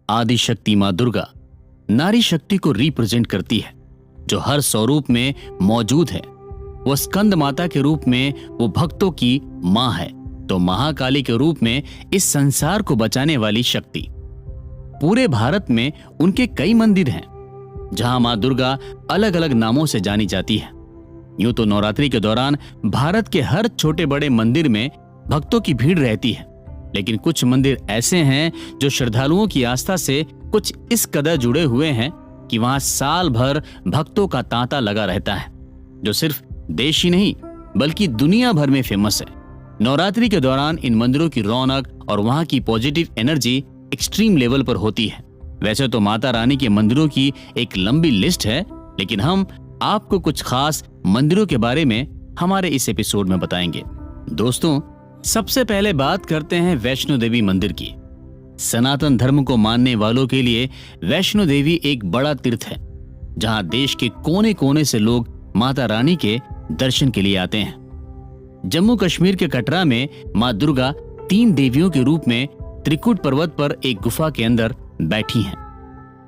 आदि शक्ति मां दुर्गा नारी शक्ति को रिप्रेजेंट करती है, जो हर स्वरूप में मौजूद है। वो स्कंद माता के रूप में वो भक्तों की मां है, तो महाकाली के रूप में इस संसार को बचाने वाली शक्ति। पूरे भारत में उनके कई मंदिर हैं, जहां मां दुर्गा अलग अलग नामों से जानी जाती है। यूं तो नवरात्रि के दौरान भारत के हर छोटे बड़े मंदिर में भक्तों की भीड़ रहती है, लेकिन कुछ मंदिर ऐसे हैं जो श्रद्धालुओं की आस्था से कुछ इस कदर जुड़े हुए हैं कि वहां साल भर भक्तों का तांता लगा रहता है, जो सिर्फ देश ही नहीं बल्कि दुनिया भर में फेमस है। नवरात्रि के दौरान इन मंदिरों की रौनक और वहां की पॉजिटिव एनर्जी एक्सट्रीम लेवल पर होती है। वैसे तो माता रानी के मंदिरों की एक लंबी लिस्ट है, लेकिन हम आपको कुछ खास मंदिरों के बारे में हमारे इस एपिसोड में बताएंगे। दोस्तों, सबसे पहले बात करते हैं वैष्णो देवी मंदिर की। सनातन धर्म को मानने वालों के लिए वैष्णो देवी एक बड़ा तीर्थ है, जहां देश के कोने कोने से लोग माता रानी के दर्शन के लिए आते हैं। जम्मू कश्मीर के कटरा में मां दुर्गा 3 देवियों के रूप में त्रिकुट पर्वत पर एक गुफा के अंदर बैठी हैं।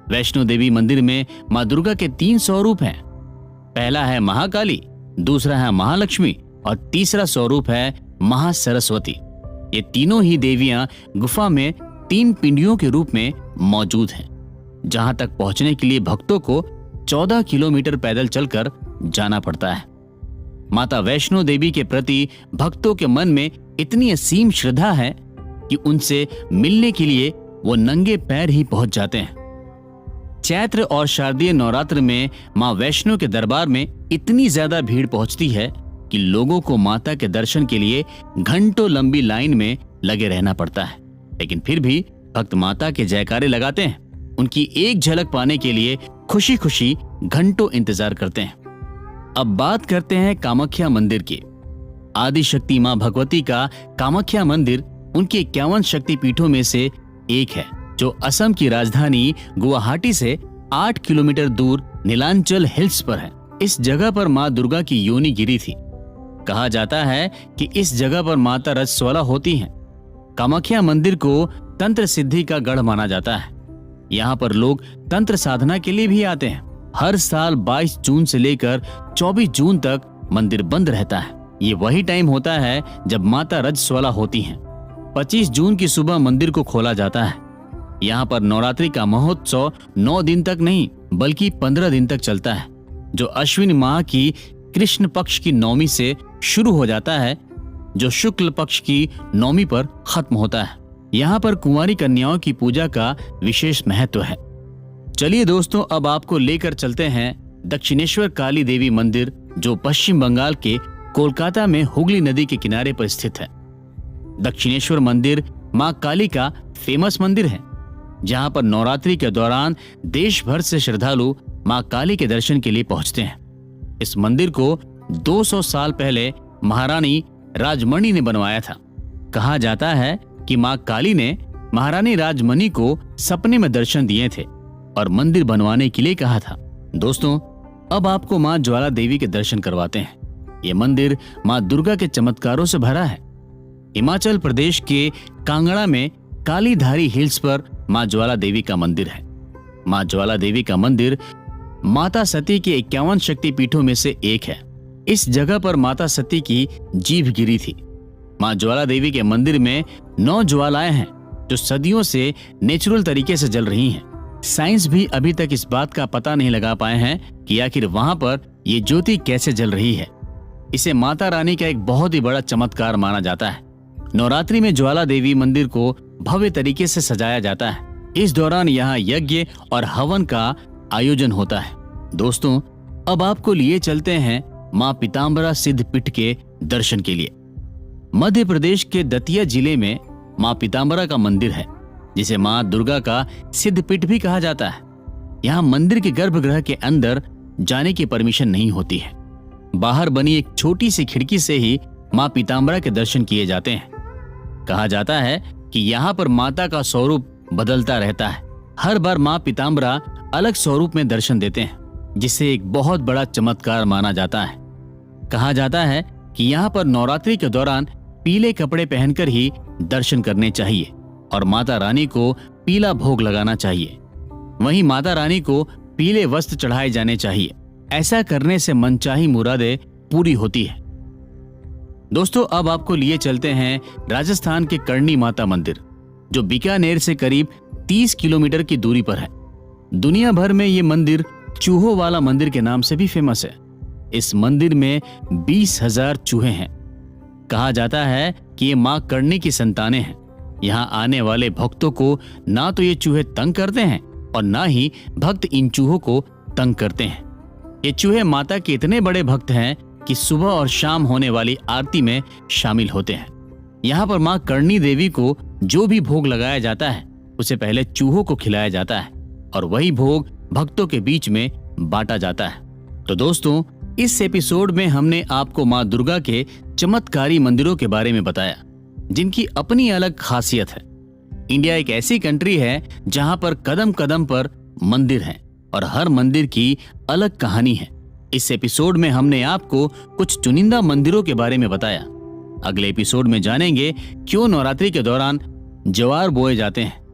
वैष्णो देवी मंदिर में मां दुर्गा के 3 स्वरूप हैं। पहला है महाकाली, दूसरा है महालक्ष्मी और तीसरा स्वरूप है महासरस्वती। ये तीनों ही देवियां गुफा में 3 पिंडियों के रूप में मौजूद हैं, जहां तक पहुंचने के लिए भक्तों को 14 किलोमीटर पैदल चलकर जाना पड़ता है। माता वैष्णो देवी के प्रति भक्तों के मन में इतनी असीम श्रद्धा है कि उनसे मिलने के लिए वो नंगे पैर ही पहुंच जाते हैं। चैत्र और शारदीय नवरात्र में मां वैष्णो के दरबार में इतनी ज्यादा भीड़ पहुंचती है कि लोगों को माता के दर्शन के लिए घंटों लंबी लाइन में लगे रहना पड़ता है, लेकिन फिर भी भक्त माता के जयकारे लगाते हैं। उनकी एक झलक पाने के लिए खुशी खुशी घंटों इंतजार करते हैं। अब बात करते हैं कामाख्या मंदिर की। आदि शक्ति मां भगवती का कामाख्या मंदिर उनके 51 शक्तिपीठों में से एक है, जो असम की राजधानी गुवाहाटी से 8 किलोमीटर दूर नीलांचल हिल्स पर है। इस जगह पर मां दुर्गा की योनि गिरी थी। कहा जाता है कि इस जगह पर माता रजस्वला होती हैं। कामाख्या मंदिर को तंत्र सिद्धि का गढ़ माना जाता है। यहाँ पर लोग तंत्र साधना के लिए भी आते हैं। हर साल 22 जून से लेकर 24 जून तक मंदिर बंद रहता है। ये वही टाइम होता है जब माता रजस्वला होती हैं। 25 जून की सुबह मंदिर को खोला जाता है। यहाँ पर नवरात्रि का महोत्सव 9 दिन तक नहीं बल्कि 15 दिन तक चलता है, जो अश्विन माह की कृष्ण पक्ष की नवमी से शुरू हो जाता है, जो शुक्ल पक्ष की नवमी पर खत्म होता है। यहाँ पर कुंवारी कन्याओं की पूजा का विशेष महत्व है। चलिए दोस्तों, अब आपको लेकर चलते हैं दक्षिणेश्वर काली देवी मंदिर, जो पश्चिम बंगाल के कोलकाता में हुगली नदी के किनारे पर स्थित है। दक्षिणेश्वर मंदिर मां काली का फेमस मंदिर है, जहां पर नवरात्रि के दौरान देश भर से श्रद्धालु मां काली के दर्शन के लिए पहुंचते हैं। इस मंदिर को 200 साल पहले महारानी राजमणि ने बनवाया था। कहा जाता है कि मां काली ने महारानी राजमणि को सपने में दर्शन दिए थे और मंदिर बनवाने के लिए कहा था। दोस्तों, अब आपको मां ज्वाला देवी के दर्शन करवाते हैं। ये मंदिर मां दुर्गा के चमत्कारों से भरा है। हिमाचल प्रदेश के कांगड़ा में कालीधारी हिल्स पर मां ज्वाला देवी का मंदिर है। मां ज्वाला देवी का मंदिर माता सती के 51 शक्तिपीठों में से एक है। इस जगह पर माता सती की जीभ गिरी थी। मां ज्वाला देवी के मंदिर में 9 ज्वालाएं हैं, जो सदियों से नेचुरल तरीके से जल रही हैं। साइंस भी अभी तक इस बात का पता नहीं लगा पाए हैं कि आखिर वहां पर ये ज्योति कैसे जल रही है। इसे माता रानी का एक बहुत ही बड़ा चमत्कार माना जाता है। नवरात्रि में ज्वाला देवी मंदिर को भव्य तरीके से सजाया जाता है। इस दौरान यहाँ यज्ञ और हवन का आयोजन होता है। दोस्तों, अब आपको लिए चलते हैं मां पीताम्बरा सिद्धपीठ के दर्शन के लिए। मध्य प्रदेश के दतिया जिले में मां पीताम्बरा का मंदिर है, जिसे मां दुर्गा का सिद्धपीठ भी कहा जाता है। यहाँ मंदिर के गर्भगृह के अंदर जाने की परमिशन नहीं होती है। बाहर बनी एक छोटी सी खिड़की से ही मां पीताम्बरा के दर्शन किए जाते हैं। कहा जाता है कि यहाँ पर माता का स्वरूप बदलता रहता है। हर बार मां पीताम्बरा अलग स्वरूप में दर्शन देते हैं, जिसे एक बहुत बड़ा चमत्कार माना जाता है। कहा जाता है कि यहाँ पर नवरात्रि के दौरान पीले कपड़े पहनकर ही दर्शन करने चाहिए। और माता रानी को पीला भोग लगाना चाहिए। वहीं माता रानी को पीले वस्त्र चढ़ाए जाने चाहिए। ऐसा करने से मनचाही मुरादें पूरी होती है। दोस्तों, अब आपको लिए चलते हैं राजस्थान के करणी माता मंदिर, जो बीकानेर से करीब 30 किलोमीटर की दूरी पर है। दुनिया भर में ये मंदिर चूहों वाला मंदिर के नाम से भी फेमस है। इस मंदिर में 20,000 चूहे हैं। कहा जाता है कि ये मां करणी की संतानें हैं। यहाँ आने वाले भक्तों को ना तो ये चूहे तंग करते हैं और ना ही भक्त इन चूहों को तंग करते हैं। ये चूहे माता के इतने बड़े भक्त हैं कि सुबह और शाम होने वाली आरती में शामिल होते हैं। यहाँ पर मां करणी देवी को जो भी भोग लगाया जाता है उसे पहले चूहों को खिलाया जाता है और वही भोग भक्तों के बीच में बांटा जाता है। तो दोस्तों, इस एपिसोड में हमने आपको मां दुर्गा के चमत्कारी मंदिरों के बारे में बताया, जिनकी अपनी अलग खासियत है। इंडिया एक ऐसी कंट्री है जहां पर कदम कदम पर मंदिर हैं और हर मंदिर की अलग कहानी है। इस एपिसोड में हमने आपको कुछ चुनिंदा मंदिरों के बारे में बताया। अगले एपिसोड में जानेंगे क्यों नवरात्रि के दौरान ज्वार बोए जाते हैं